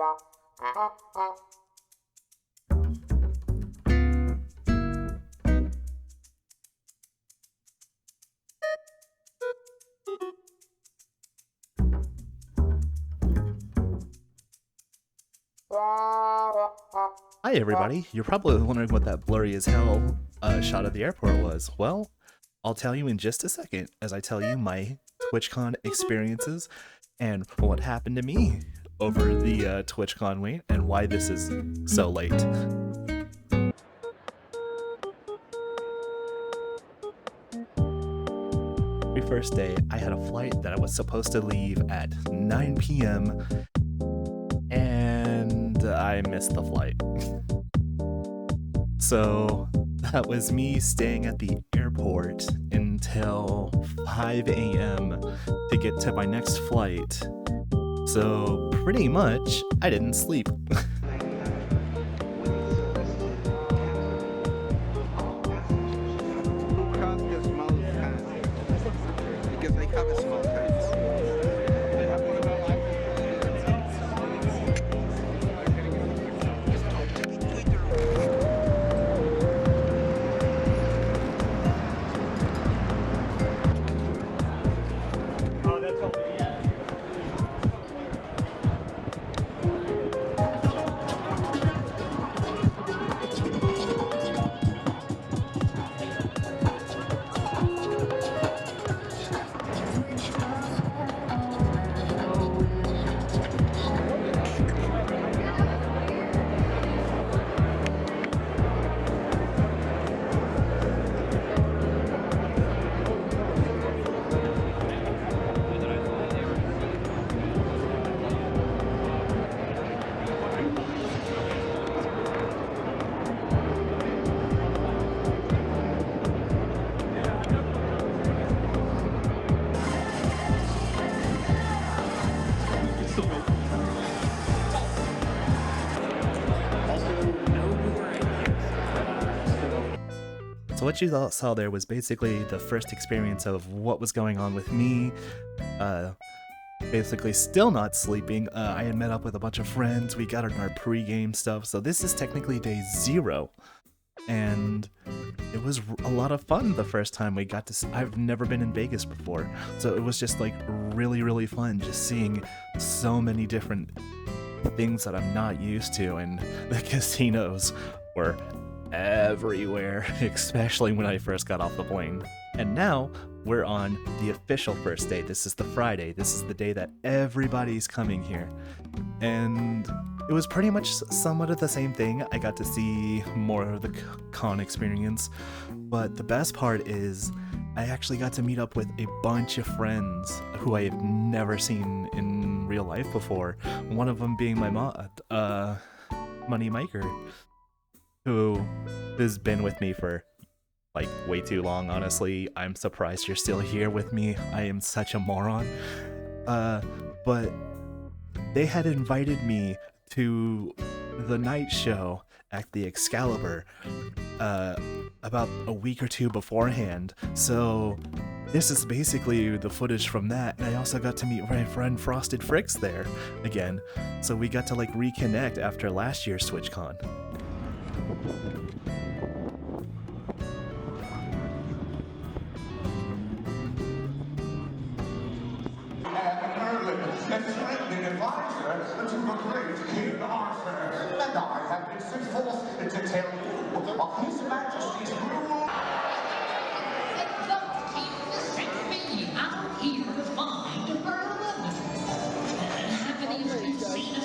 Hi everybody, you're probably wondering what that blurry as hell shot of the airport was. Well, I'll tell you in just a second as I tell you my TwitchCon experiences and what happened to me over the TwitchCon wait and why this is so late. Very first day, I had a flight that I was supposed to leave at 9 p.m. and I missed the flight. So that was me staying at the airport until 5 a.m. to get to my next flight. So pretty much, I didn't sleep. So what you saw there was basically the first experience of what was going on with me. Basically still not sleeping. I had met up with a bunch of friends. We got our pre-game stuff. So this is technically day 0. And it was a lot of fun the first time we got to I've never been in Vegas before. So it was just like really, really fun just seeing so many different things that I'm not used to. And the casinos were everywhere, especially when I first got off the plane. And now we're on the official first day. This is the Friday. This is the day that everybody's coming here. And it was pretty much somewhat of the same thing. I got to see more of the con experience. But the best part is I actually got to meet up with a bunch of friends who I have never seen in real life before. One of them being my Money Maker, who has been with me for like way too long, honestly. I'm surprised you're still here with me. I am such a moron. But they had invited me to the night show at the Excalibur about a week or two beforehand. So this is basically the footage from that. And I also got to meet my friend Frosted Fricks there again. So we got to like reconnect after last year's TwitchCon. And I have been sent forth to tell you of His Majesty's rule. The king sent me out here to find Merlin. Haven't even seen him.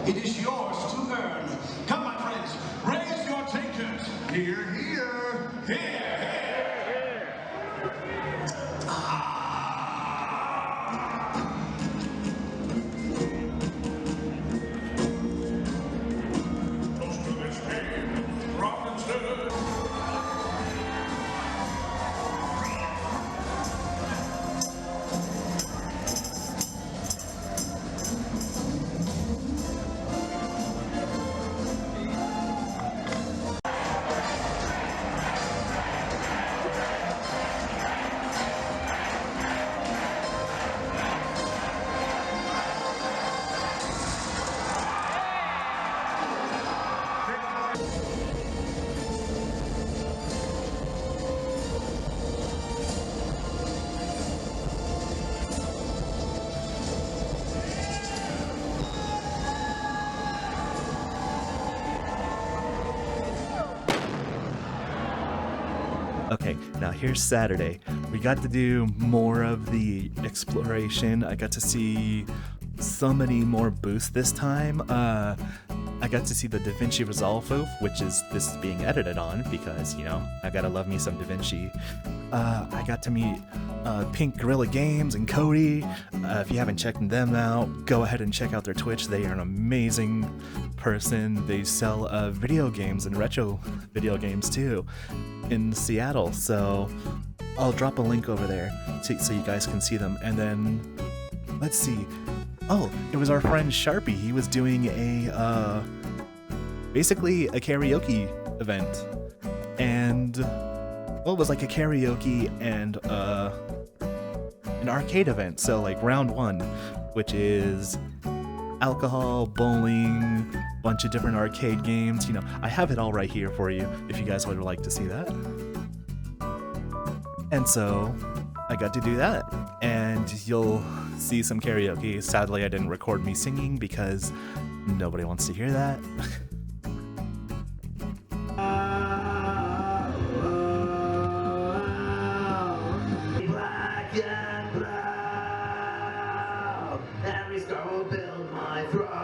It is yours to earn. Come, my friends, raise your takers. Here, here, here, here. Close to this game, Robinson. Okay, now here's Saturday. We got to do more of the exploration. I got to see so many more booths this time. I got to see the DaVinci Resolve booth, which is this is being edited on because, you know, I gotta love me some DaVinci. I got to meet Pink Gorilla Games and Cody. If you haven't checked them out, go ahead and check out their Twitch. They are an amazing person. They sell video games and retro video games too in Seattle. So I'll drop a link over there so you guys can see them. And then let's see. Oh, it was our friend Sharpie. He was doing a basically a karaoke event, and well, it was like a karaoke and an arcade event. So like round one, which is alcohol, bowling, bunch of different arcade games. You know, I have it all right here for you if you guys would like to see that. And so I got to do that, and you'll see some karaoke. Sadly, I didn't record me singing because nobody wants to hear that. Black and proud, every scar will build my throne.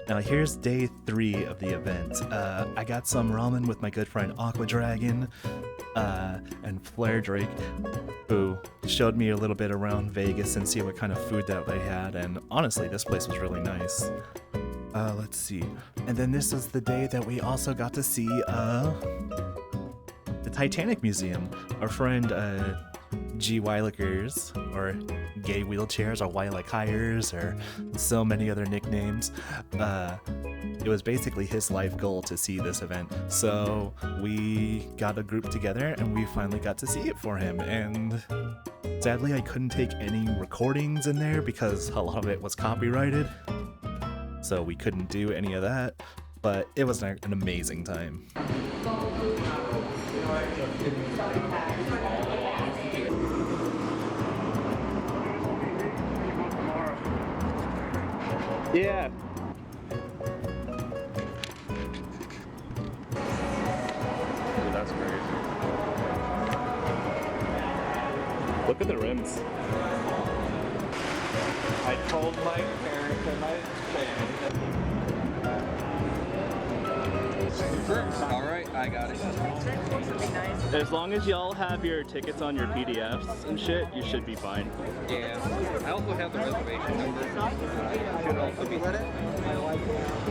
Now here's day 3 of the event. I got some ramen with my good friend Aqua Dragon and Flare Drake, who showed me a little bit around Vegas and see what kind of food that they had, and honestly this place was really nice. Let's see. And then this was the day that we also got to see the Titanic Museum. Our friend G. Weilikers, or Gay Wheelchairs, or Weilikires, or so many other nicknames. It was basically his life goal to see this event. So we got a group together and we finally got to see it for him. And sadly, I couldn't take any recordings in there because a lot of it was copyrighted. So we couldn't do any of that. But it was an amazing time. Yeah. Dude, that's crazy. Look at the rims. I told my parents and my family. All right, I got it. As long as y'all have your tickets on your PDFs and shit, you should be fine. Yeah. I also have the reservation number. Should also be ready.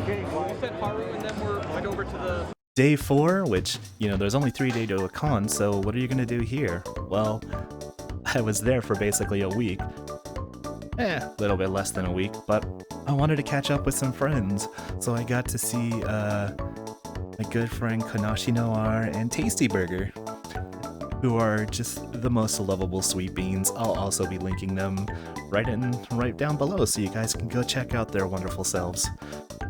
We said Haru and then we're right over to the... Day 4, which, you know, there's only 3 days to a con, so what are you gonna do here? Well, I was there for basically a week. A little bit less than a week, but I wanted to catch up with some friends. So I got to see my good friend Kanashi Noir and Tasty Burger, who are just the most lovable sweet beans. I'll also be linking them right down below so you guys can go check out their wonderful selves.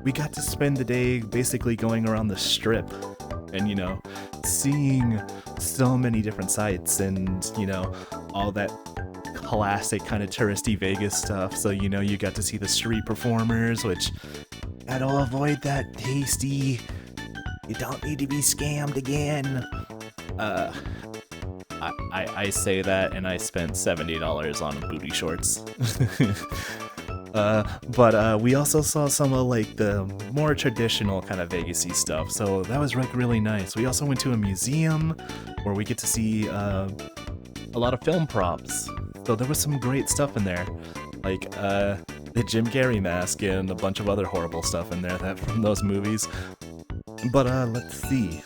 We got to spend the day basically going around the strip and, you know, seeing so many different sights and, you know, all that classic kind of touristy Vegas stuff. So, you know, you got to see the street performers, which gotta avoid that tasty. You don't need to be scammed again. I say that and I spent $70 on booty shorts. But we also saw some of like the more traditional kind of Vegas-y stuff, so that was like really nice. We also went to a museum where we get to see a lot of film props, so there was some great stuff in there, like the Jim Carrey mask and a bunch of other horrible stuff in there that from those movies. But let's see.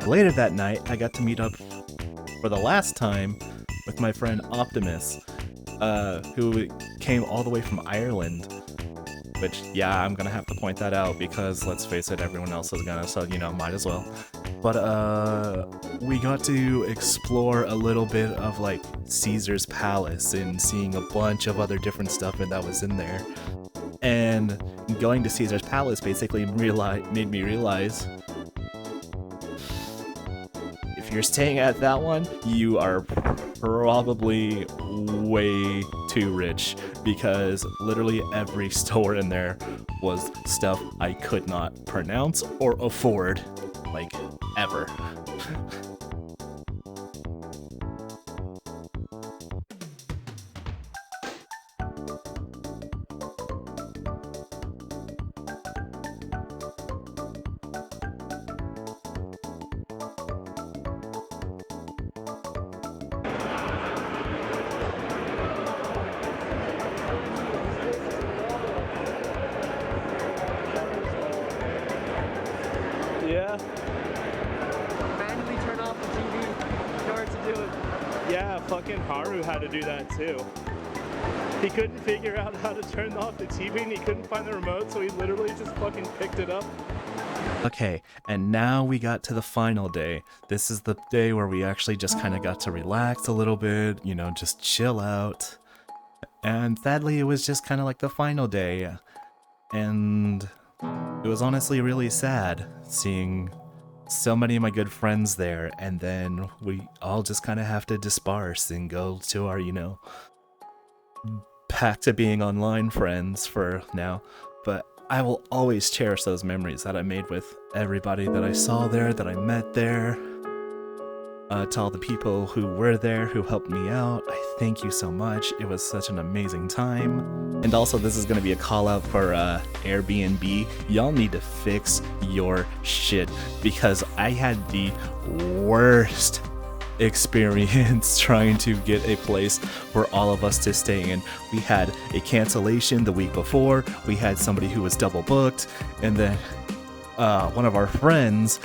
Later that night, I got to meet up for the last time with my friend Optimus, who came all the way from Ireland. Which, yeah, I'm gonna have to point that out because, let's face it, everyone else is gonna, so, you know, might as well. But, we got to explore a little bit of, like, Caesar's Palace and seeing a bunch of other different stuff that was in there. And going to Caesar's Palace basically made me realize, if you're staying at that one, you are probably way too rich, because literally every store in there was stuff I could not pronounce or afford, like, ever. Yeah, Manually turn off the TV in order to do it. yeah, fucking Haru had to do that too. He couldn't figure out how to turn off the TV and he couldn't find the remote, so he literally just fucking picked it up. Okay, and now we got to the final day. This is the day where we actually just kind of got to relax a little bit, you know, just chill out. And sadly, it was just kind of like the final day. And it was honestly really sad seeing so many of my good friends there, and then we all just kind of have to disperse and go to our, you know, back to being online friends for now. But I will always cherish those memories that I made with everybody that I saw there, that I met there. To all the people who were there, who helped me out, I thank you so much. It was such an amazing time. And also, this is going to be a call out for Airbnb. Y'all need to fix your shit, because I had the worst experience trying to get a place for all of us to stay in. We had a cancellation the week before, we had somebody who was double booked, and then one of our friends,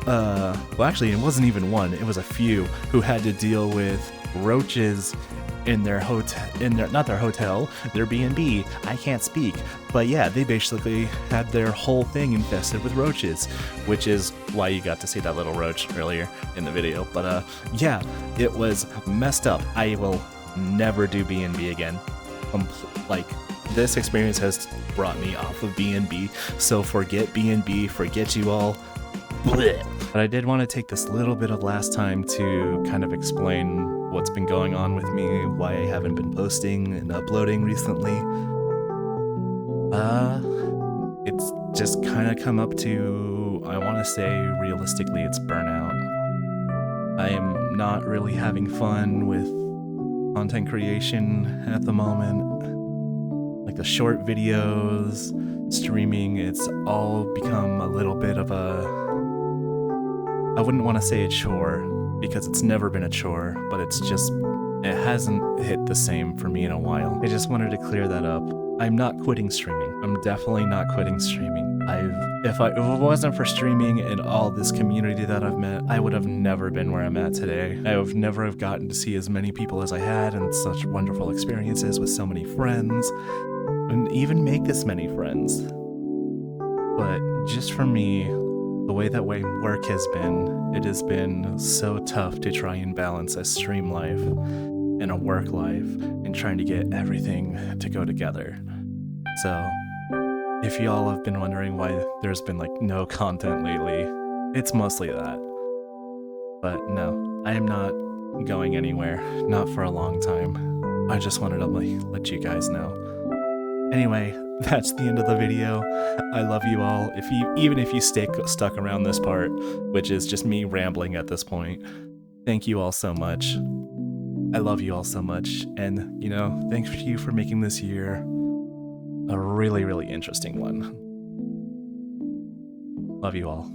well actually it wasn't even one, it was a few, who had to deal with roaches in their hotel, not their hotel, their B&B. I can't speak, but yeah, they basically had their whole thing infested with roaches, which is why you got to see that little roach earlier in the video. But yeah, it was messed up. I will never do B&B again. Like, this experience has brought me off of B&B, so forget B&B, forget you all. Blech. But I did want to take this little bit of last time to kind of explain what's been going on with me, why I haven't been posting and uploading recently. It's just kind of come up to, I want to say realistically, it's burnout. I am not really having fun with content creation at the moment. Like the short videos, streaming, it's all become a little bit of a I wouldn't want to say a chore because it's never been a chore, but it hasn't hit the same for me in a while. I just wanted to clear that up. I'm not quitting streaming. I'm definitely not quitting streaming. If it wasn't for streaming and all this community that I've met, I would have never been where I'm at today. I would never have gotten to see as many people as I had and such wonderful experiences with so many friends, and even make this many friends. But just for me, the way that work has been, it has been so tough to try and balance a stream life and a work life and trying to get everything to go together. So, if y'all have been wondering why there's been like no content lately, it's mostly that. But no, I am not going anywhere, not for a long time. I just wanted to let you guys know. Anyway, that's the end of the video. I love you all. Even if you stay stuck around this part, which is just me rambling at this point, thank you all so much. I love you all so much, and thanks you for making this year a really, really interesting one. Love you all.